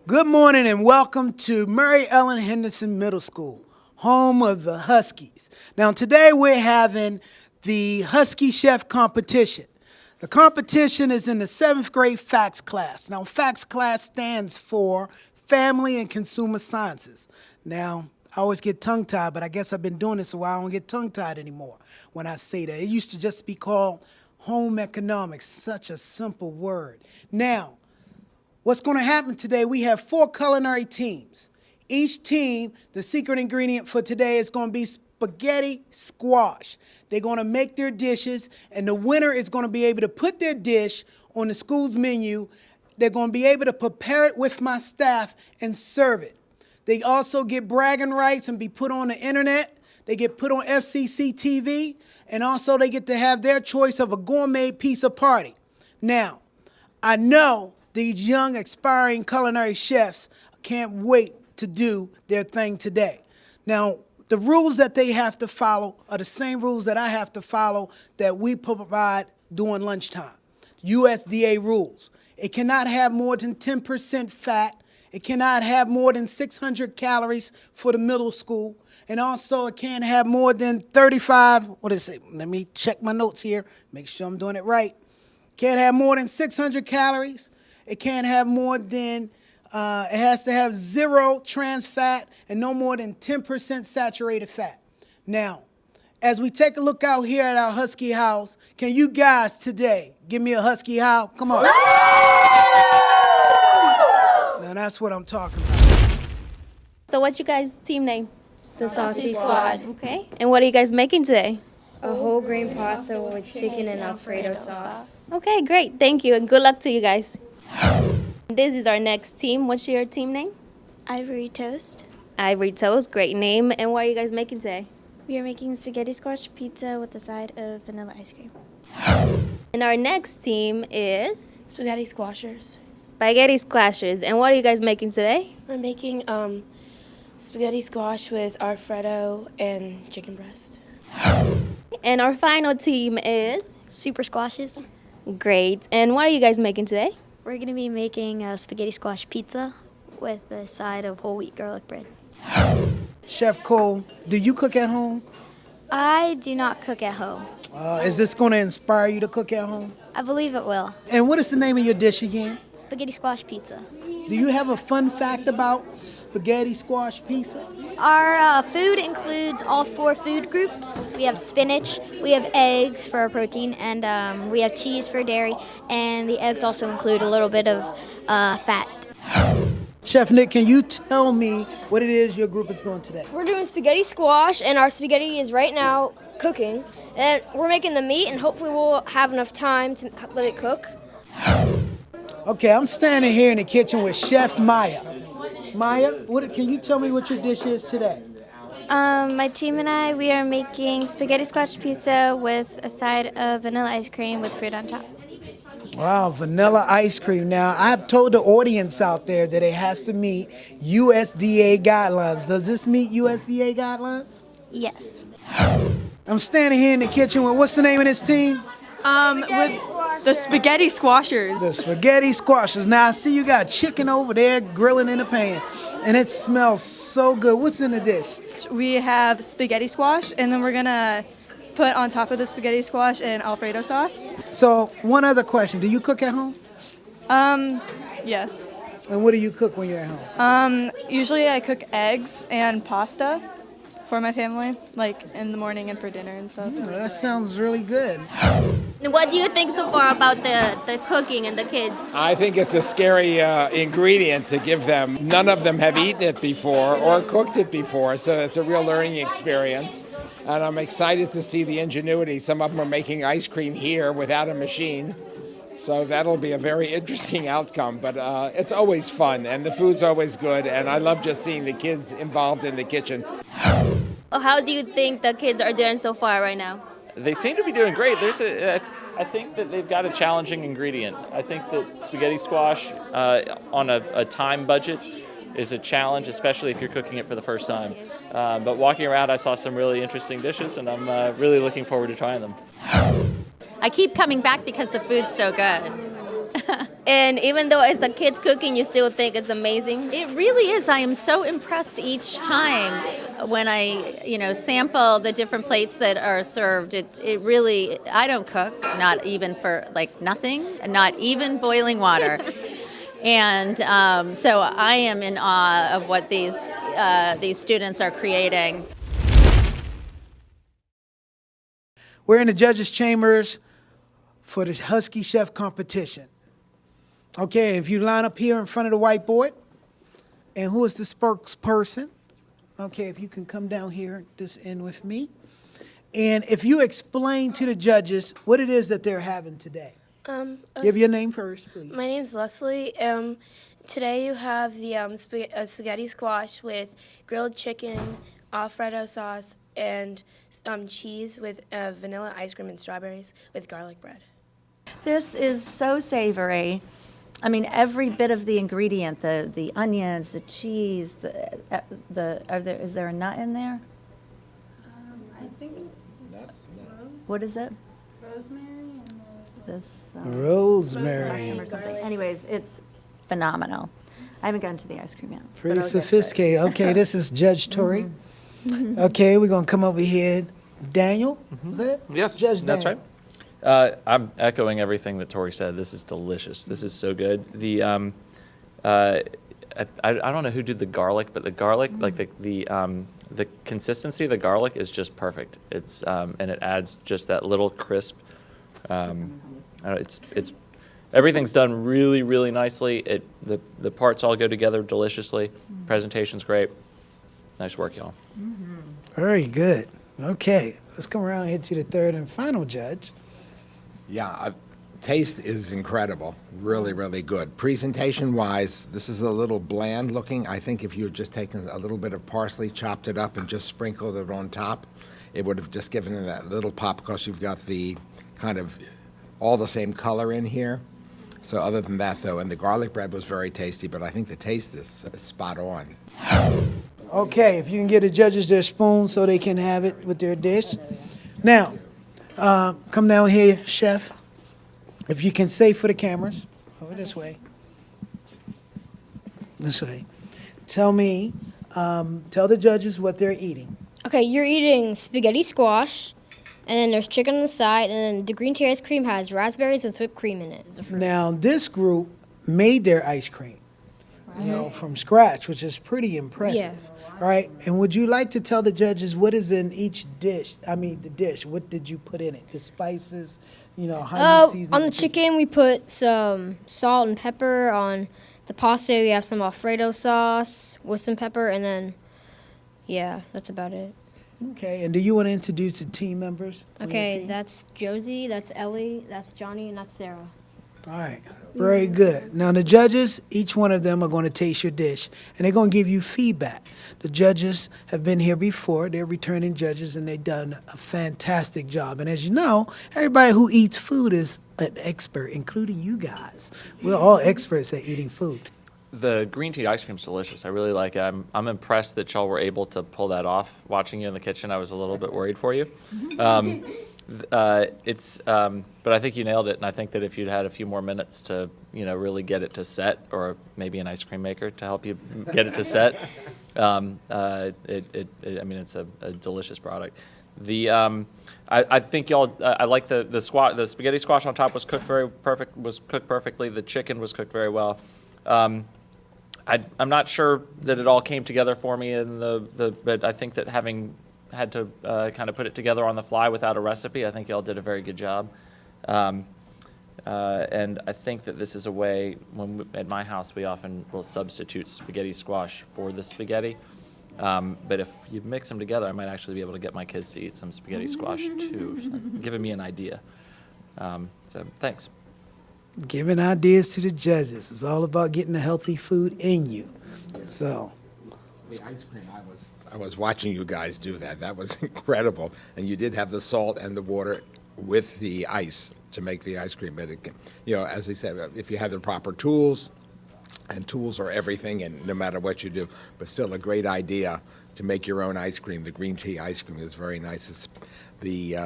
Good morning and welcome to Mary Ellen Henderson Middle School, home of the Huskies. Now today we're having the Husky Chef competition. The competition is in the 7th grade FACS class. Now FACS class stands for Family and Consumer Sciences. Now I always get tongue-tied, but I guess I've been doing this a while. I don't get tongue-tied anymore when I say that. It used to just be called home economics, such a simple word. Now, what's going to happen today, we have 4 culinary teams. Each team, the secret ingredient for today is going to be spaghetti squash. They're going to make their dishes, and the winner is going to be able to put their dish on the school's menu. They're going to be able to prepare it with my staff and serve it. They also get bragging rights and be put on the internet. They get put on FCC TV, and also they get to have their choice of a gourmet pizza party. Now, I know these young, aspiring culinary chefs can't wait to do their thing today. Now, the rules that they have to follow are the same rules that I have to follow that we provide during lunchtime. USDA rules. It cannot have more than 10% fat. It cannot have more than 600 calories for the middle school. And also, it can't have more than 35, what is it? Let me check my notes here, make sure I'm doing it right. Can't have more than 600 calories. It can't have more than, it has to have 0 trans fat and no more than 10% saturated fat. Now, as we take a look out here at our Husky house, can you guys today give me a Husky howl? Come on. Now that's what I'm talking about. So what's your guys' team name? The Saucy Squad. Okay. And what are you guys making today? A whole grain pasta with chicken and Alfredo sauce. Okay, great. Thank you, and good luck to you guys. This is our next team. What's your team name? Ivory toast. Ivory Toast, great name. And what are you guys making today? We are making spaghetti squash pizza with a side of vanilla ice cream. And our next team is Spaghetti squashers. Spaghetti Squashers. And what are you guys making today? We're making spaghetti squash with Alfredo and chicken breast. And our final team is Super squashes. great. And what are you guys making today? We're going to be making a spaghetti squash pizza with a side of whole wheat garlic bread. Chef Cole, do you cook at home? I do not cook at home. Is this going to inspire you to cook at home? I believe it will. And what is the name of your dish again? Spaghetti squash pizza. Do you have a fun fact about spaghetti squash pizza? Our food includes all 4 food groups. So we have spinach, we have eggs for our protein, and we have cheese for dairy, and the eggs also include a little bit of fat. Chef Nick, can you tell me what it is your group is doing today? We're doing spaghetti squash, and our spaghetti is right now cooking. And we're making the meat, and hopefully we'll have enough time to let it cook. Okay, I'm standing here in the kitchen with Chef Maya. Maya, can you tell me what your dish is today? My team and I, we are making spaghetti squash pizza with a side of vanilla ice cream with fruit on top. Wow, vanilla ice cream. Now, I've told the audience out there that it has to meet USDA guidelines. Does this meet USDA guidelines? Yes. I'm standing here in the kitchen with, what's the name of this team? With the Spaghetti Squashers. The Spaghetti Squashers. Now, I see you got chicken over there grilling in the pan, and it smells so good. What's in the dish? We have spaghetti squash, and then we're gonna put on top of the spaghetti squash an Alfredo sauce. So, one other question. Do you cook at home? Yes. And what do you cook when you're at home? Usually I cook eggs and pasta for my family, like in the morning and for dinner and stuff. Oh, that sounds really good. What do you think so far about the cooking and the kids? I think it's a scary ingredient to give them. None of them have eaten it before or cooked it before, so it's a real learning experience. And I'm excited to see the ingenuity. Some of them are making ice cream here without a machine, so that'll be a very interesting outcome. But it's always fun, and the food's always good, and I love just seeing the kids involved in the kitchen. How do you think the kids are doing so far right now? They seem to be doing great. I think that they've got a challenging ingredient. I think that spaghetti squash on a time budget is a challenge, especially if you're cooking it for the first time. But walking around, I saw some really interesting dishes, and I'm really looking forward to trying them. I keep coming back because the food's so good. And even though it's the kids cooking, you still think it's amazing? It really is. I am so impressed each time when I, sample the different plates that are served. It really, I don't cook, not even for like nothing, not even boiling water. And so I am in awe of what these students are creating. We're in the judges' chambers for the Husky Chef competition. Okay, if you line up here in front of the whiteboard, and who is the spokesperson? Okay, if you can come down here, this end with me. And if you explain to the judges what it is that they're having today. Give your name first, please. My name's Leslie. Today you have the spaghetti squash with grilled chicken, Alfredo sauce, and cheese with vanilla ice cream and strawberries with garlic bread. This is so savory. I mean, every bit of the ingredient, the onions, the cheese, is there a nut in there? I think it's What is it? rosemary and This Rosemary. or something. Anyways, it's phenomenal. I haven't gotten to the ice cream yet. but Pretty I'll get to it. sophisticated. Okay, this is Judge Tori. Okay, we're gonna come over here. Daniel, is that it? Yes, Judge that's Daniel. right. I'm echoing everything that Tori said. This is delicious. This is so good. I don't know who did the garlic, but the garlic, like the consistency of the garlic is just perfect. It's and it adds just that little crisp. It's everything's done really, really nicely. The parts all go together deliciously. Presentation's great. Nice work, y'all. Very good. Okay, let's come around here to the third and final judge. Yeah, taste is incredible. Really, really good. Presentation-wise, this is a little bland looking. I think if you had just taken a little bit of parsley, chopped it up, and just sprinkled it on top, it would have just given it that little pop because you've got the kind of all the same color in here. So other than that, though, and the garlic bread was very tasty, but I think the taste is spot on. Okay, if you can get the judges their spoons so they can have it with their dish. Now, come down here, chef. If you can say for the cameras, over this way. This way. Tell the judges what they're eating. Okay, you're eating spaghetti squash, and then there's chicken on the side, and then the green tea ice cream has raspberries with whipped cream in it. Now, this group made their ice cream, from scratch, which is pretty impressive. Yeah. All right, and would you like to tell the judges what is in each dish? I mean, the dish. What did you put in it? The spices, honey seasoning. On the chicken, we put some salt and pepper. On the pasta, we have some Alfredo sauce with some pepper, and then, yeah, that's about it. Okay, and do you want to introduce the team members? on your Okay, team? that's Josie, that's Ellie, that's Johnny, and that's Sarah. All right, very good. Now, the judges, each one of them are going to taste your dish, and they're going to give you feedback. The judges have been here before. They're returning judges, and they've done a fantastic job. And as you know, everybody who eats food is an expert, including you guys. We're all experts at eating food. The green tea ice cream's delicious. I really like it. I'm impressed that y'all were able to pull that off. Watching you in the kitchen, I was a little bit worried for you. But I think you nailed it, and I think that if you'd had a few more minutes to, really get it to set, or maybe an ice cream maker to help you get it to set, it's a delicious product. I think y'all. I like the spaghetti squash on top was cooked perfectly. The chicken was cooked very well. I'm not sure that it all came together for me but I think that having had to kind of put it together on the fly without a recipe, I think y'all did a very good job. And I think that this is a way, at my house, we often will substitute spaghetti squash for the spaghetti. But if you mix them together, I might actually be able to get my kids to eat some spaghetti squash too, so giving me an idea. So thanks. Giving ideas to the judges. It's all about getting the healthy food in you. So, The ice cream, I was watching you guys do that. That was incredible. And you did have the salt and the water with the ice to make the ice cream. But as I said, if you have the proper tools, and tools are everything, and no matter what you do, but still a great idea to make your own ice cream. The green tea ice cream is very nice. It's the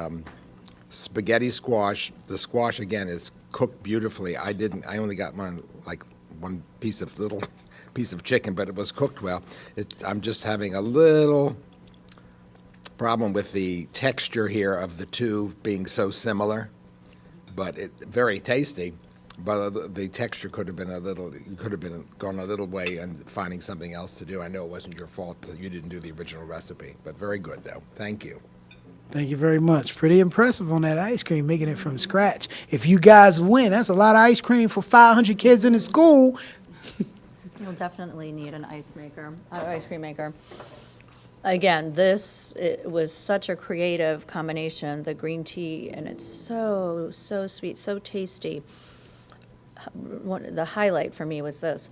spaghetti squash. The squash again is cooked beautifully. I only got one little piece of chicken, but it was cooked well. I'm just having a little problem with the texture here of the two being so similar, but very tasty. But the texture could have been you could have gone a little way and finding something else to do. I know it wasn't your fault that you didn't do the original recipe, but very good though. Thank you. Thank you very much. Pretty impressive on that ice cream, making it from scratch. If you guys win, that's a lot of ice cream for 500 kids in the school. You'll definitely need an ice cream maker. Again, it was such a creative combination, the green tea, and it's so sweet, so tasty. The highlight for me was this.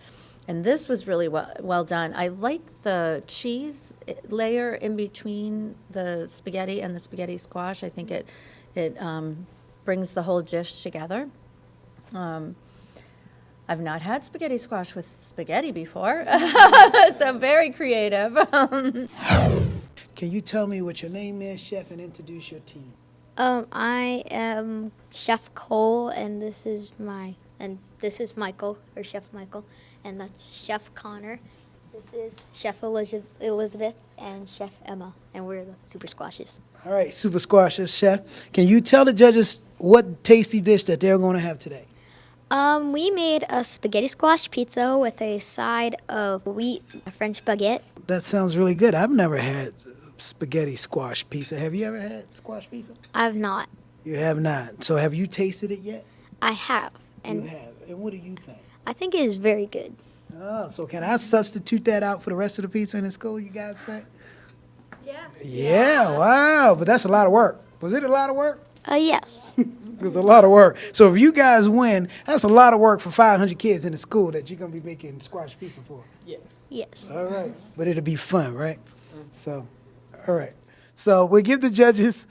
And this was really well done. I like the cheese layer in between the spaghetti and the spaghetti squash. I think it brings the whole dish together. I've not had spaghetti squash with spaghetti before, so very creative. Can you tell me what your name is, Chef, and introduce your team? I am Chef Cole, and this is Michael, or Chef Michael, and that's Chef Connor. This is Chef Elizabeth and Chef Emma, and we're the Super Squashes. All right, Super Squashes, Chef. Can you tell the judges what tasty dish that they're going to have today? We made a spaghetti squash pizza with a side of wheat French baguette. That sounds really good. I've never had spaghetti squash pizza. Have you ever had squash pizza? I've not. You have not. So have you tasted it yet? I have. And you have. And what do you think? I think it is very good. Oh, so can I substitute that out for the rest of the pizza in the school, you guys think? Yeah. Yeah, wow. But that's a lot of work. Was it a lot of work? Yes. It was a lot of work. So if you guys win, that's a lot of work for 500 kids in the school that you're going to be making squash pizza for. Yeah. Yes. All right. But it'll be fun, right? So, all right. So we'll give the judges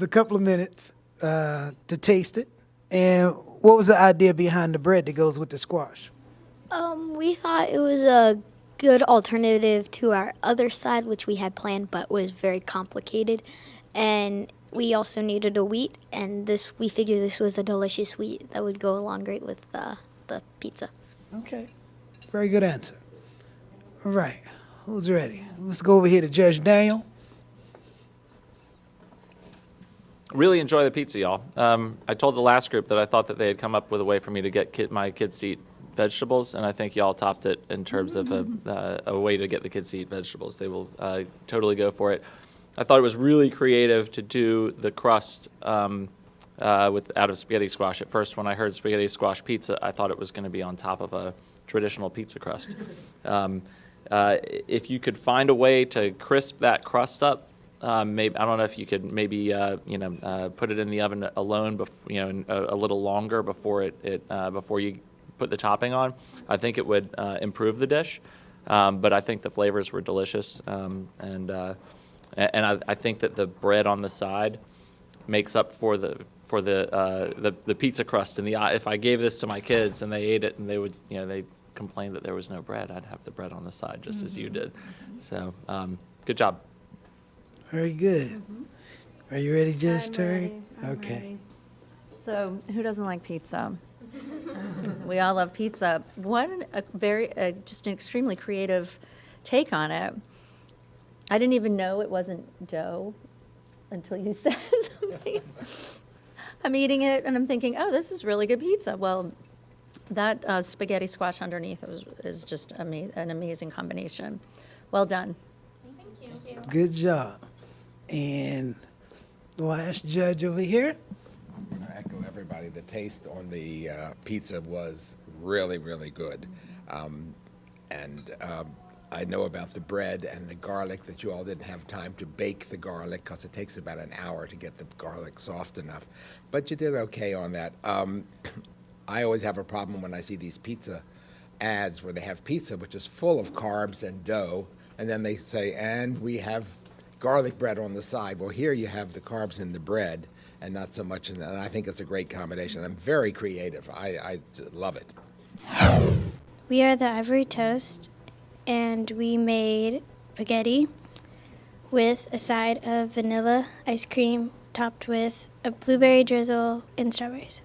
a couple of minutes to taste it. And what was the idea behind the bread that goes with the squash? We thought it was a good alternative to our other side, which we had planned, but was very complicated. And we also needed a wheat, and we figured this was a delicious wheat that would go along great with the pizza. Okay. Very good answer. All right. Who's ready? Let's go over here to Judge Daniel. Really enjoy the pizza, y'all. I told the last group that I thought that they had come up with a way for me to get my kids to eat vegetables, and I think y'all topped it in terms of a way to get the kids to eat vegetables. They will totally go for it. I thought it was really creative to do the crust out of spaghetti squash. At first, when I heard spaghetti squash pizza, I thought it was going to be on top of a traditional pizza crust. If you could find a way to crisp that crust up, maybe I don't know if you could maybe put it in the oven alone, a little longer before you put the topping on. I think it would improve the dish, but I think the flavors were delicious, and I think that the bread on the side makes up for the pizza crust in the eye. If I gave this to my kids and they ate it and they would they complained that there was no bread, I'd have the bread on the side just as you did. So good job. Very good. Are you ready, Judge Terry? I'm Okay. ready. So who doesn't like pizza? We all love pizza. Just an extremely creative take on it. I didn't even know it wasn't dough until you said something. I'm eating it and I'm thinking, oh, this is really good pizza. Well, that spaghetti squash underneath is just an amazing combination. Well done. Thank you. Good job. And the last judge over here. I echo everybody. The taste on the pizza was really, really good. I know about the bread and the garlic, that you all didn't have time to bake the garlic because it takes about an hour to get the garlic soft enough. But you did okay on that. I always have a problem when I see these pizza ads where they have pizza which is full of carbs and dough, and then they say, and we have garlic bread on the side. Well, here you have the carbs in the bread and not so much, and I think it's a great combination. I'm very creative. I love it. We are the Ivory Toast, and we made spaghetti with a side of vanilla ice cream topped with a blueberry drizzle and strawberries.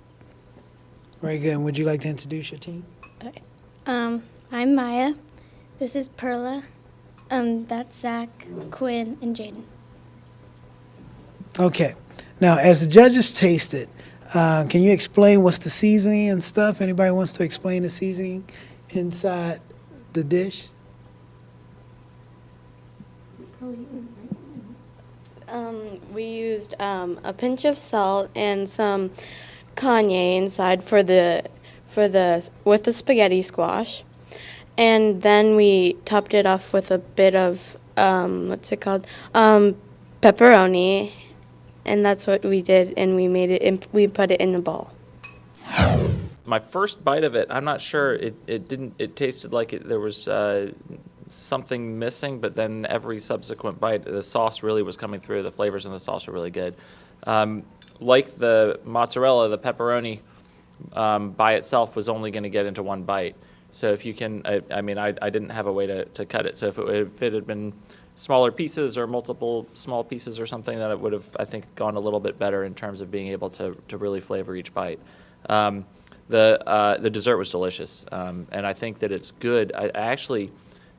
Very good. And would you like to introduce your team? I'm Maya. This is Perla. That's Zach, Quinn, and Jaden. Okay. Now, as the judges taste it, can you explain what's the seasoning and stuff? Anybody wants to explain the seasoning inside the dish? We used a pinch of salt and some cayenne inside with the spaghetti squash, and then we topped it off with a bit of pepperoni, and that's what we did, and we put it in the bowl. My first bite of it, I'm not sure. It tasted like there was something missing, but then every subsequent bite, the sauce really was coming through. The flavors in the sauce are really good. Like the mozzarella, the pepperoni by itself was only going to get into one bite. So if you can, I didn't have a way to cut it. So if it had been smaller pieces or multiple small pieces or something, then it would have, I think, gone a little bit better in terms of being able to really flavor each bite. The dessert was delicious, and I think that it's good. I actually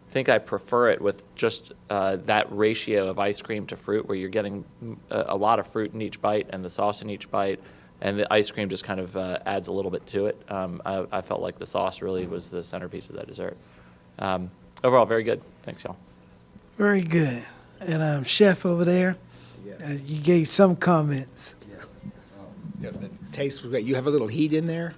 think I prefer it with just that ratio of ice cream to fruit, where you're getting a lot of fruit in each bite and the sauce in each bite, and the ice cream just kind of adds a little bit to it. I felt like the sauce really was the centerpiece of that dessert. Overall, very good. Thanks, y'all. Very good. And Chef over there, you gave some comments. Yeah, the taste was great. You have a little heat in there?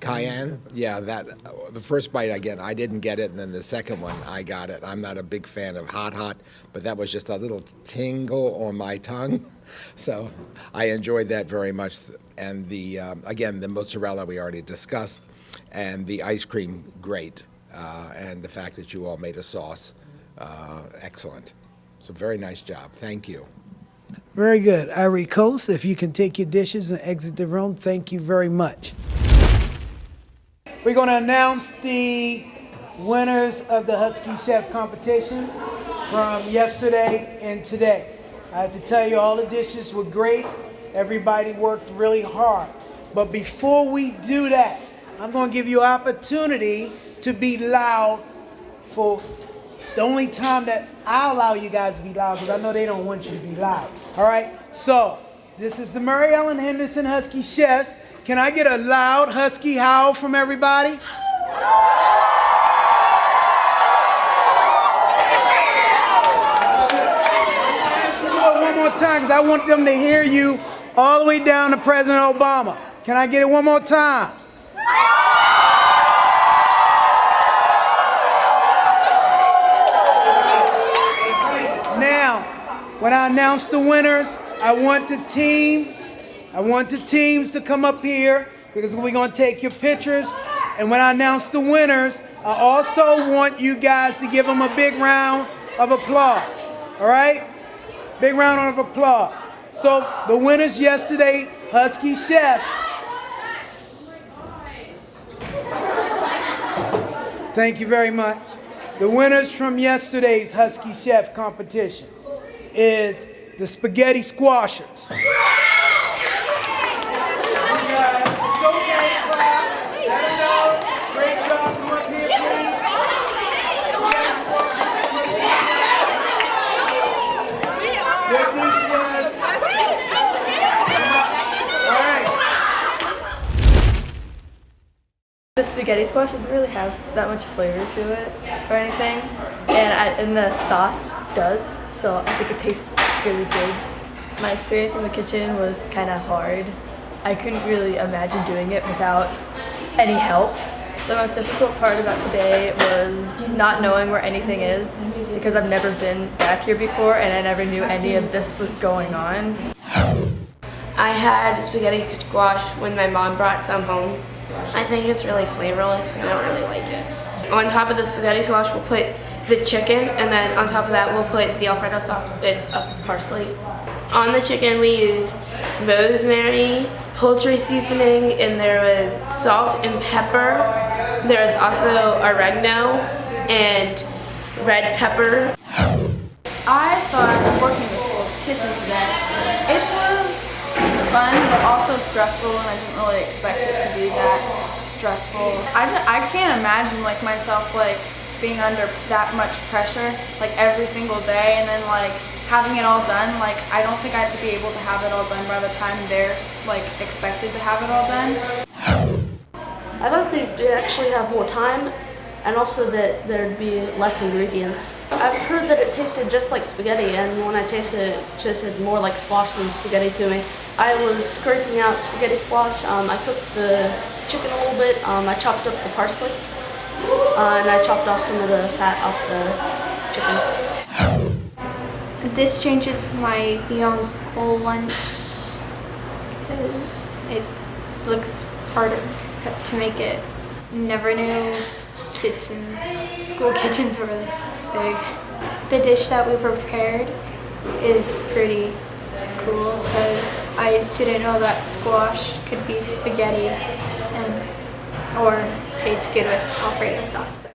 Cayenne? Yeah, the first bite, again, I didn't get it, and then the second one, I got it. I'm not a big fan of hot, but that was just a little tingle on my tongue. So I enjoyed that very much. And again, the mozzarella we already discussed, and the ice cream, great. And the fact that you all made a sauce, excellent. So very nice job. Thank you. Very good. Ivory Coast, if you can take your dishes and exit the room, thank you very much. We're going to announce the winners of the Husky Chef competition from yesterday and today. I have to tell you, all the dishes were great. Everybody worked really hard. But before we do that, I'm going to give you an opportunity to be loud for the only time that I allow you guys to be loud, because I know they don't want you to be loud. All right? So, this is the Murray Ellen Henderson Husky Chefs. Can I get a loud Husky howl from everybody? One more time, because I want them to hear you all the way down to President Obama. Can I get it one more time? Now, when I announce the winners, I want the teams to come up here, because we're going to take your pictures. And when I announce the winners, I also want you guys to give them a big round of applause. All right? Big round of applause. So the winners yesterday, Husky Chef. Thank you very much. The winners from yesterday's Husky Chef competition is the Spaghetti Squashers. Great job. Come up here, please. Your dish was. All right. The spaghetti squash doesn't really have that much flavor to it or anything, and the sauce does, so I think it tastes really good. My experience in the kitchen was kind of hard. I couldn't really imagine doing it without any help. The most difficult part about today was not knowing where anything is, because I've never been back here before and I never knew any of this was going on. I had spaghetti squash when my mom brought some home. I think it's really flavorless and I don't really like it. On top of the spaghetti squash, we'll put the chicken, and then on top of that, we'll put the Alfredo sauce with parsley. On the chicken, we use rosemary, poultry seasoning, and there was salt and pepper. There was also oregano and red pepper. I thought working in the school kitchen today, it was fun but also stressful, and I didn't really expect it to be that stressful. I can't imagine like myself like being under that much pressure like every single day, and then like having it all done. Like I don't think I'd be able to have it all done by the time they're like expected to have it all done. I thought they'd actually have more time, and also that there'd be less ingredients. I've heard that it tasted just like spaghetti, and when I tasted it, it tasted more like squash than spaghetti to me. I was scraping out spaghetti squash. I cooked the chicken a little bit. I chopped up the parsley, and I chopped off some of the fat off the chicken. This changes my beyond school lunch. It looks harder to make it. Never knew school kitchens were this big. The dish that we prepared is pretty cool because I didn't know that squash could be spaghetti or taste good with Alfredo sauce.